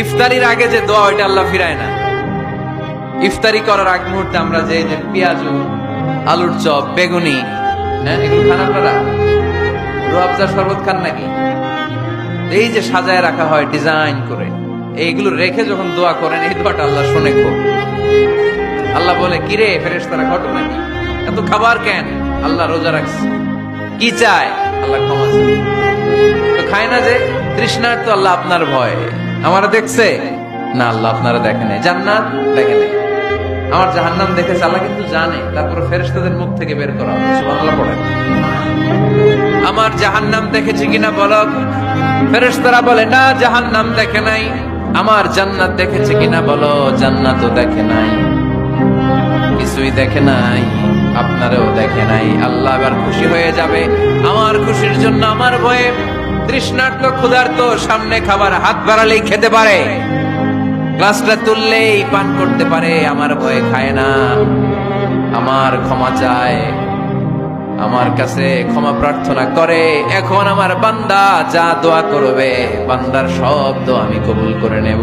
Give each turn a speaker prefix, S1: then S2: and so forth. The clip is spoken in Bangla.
S1: ইফতারির আগে যে দোয়া ওইটা আল্লাহ ফিরায় না। ইফতারি করার আগ মুহূর্তে আমরা যে পেঁয়াজু, আলুর চপ, বেগুনি, হ্যাঁ এগুলো খান আপনারা? রুয়াবজার শরবত খান নাকি? এই যে সাজায় রাখা হয় ডিজাইন করে, এইগুলো রেখে যখন দোয়া করেন, এই দোয়াটা আল্লাহ শুনে খুব। আল্লাহ বলে, কিরে ফেরেশতারা ঘটনা কি, এত খাবার কেন? আল্লাহ রোজা রাখছে। কি চায়? আল্লাহ ক্ষমা চায়। তো খায় না যে তৃষ্ণার, তো আল্লাহ আপনার ভয়। আমারা দেখছে না, আল্লাহ আপনারা দেখে নেই। জান্নাত দেখে নেই, আমার জাহান্নাম দেখেছে আল্লাহ কিন্তু জানে। তারপরে ফেরেশতাদের মুখ থেকে বের করা হবে। সুবহানাল্লাহ পড়েন। আমার জাহান্নাম দেখেছি কিনা বলো? ফেরেশতারা বলে না, জাহান্নাম দেখে নাই। আমার জান্নাত দেখেছে কিনা বলো? জান্নাতও দেখে নাই, কিছুই দেখে নাই, আপনারও দেখে নাই। আল্লাহ এবার খুশি হয়ে যাবে। আমার খুশির জন্য আমার ভয়ে তৃষ্ণার্ত ক্ষুধার্ত সামনে খাবার হাত বাড়ালেই খেতে পারে, গ্লাসটা তুললেই পান করতে পারে, আমার ভয়ে খায় না। আমার ক্ষমা চায়, আমার কাছে ক্ষমা প্রার্থনা করে। এখন আমার বান্দা যা দোয়া করবে, বান্দার সব দোয়া আমি কবুল করে নেব।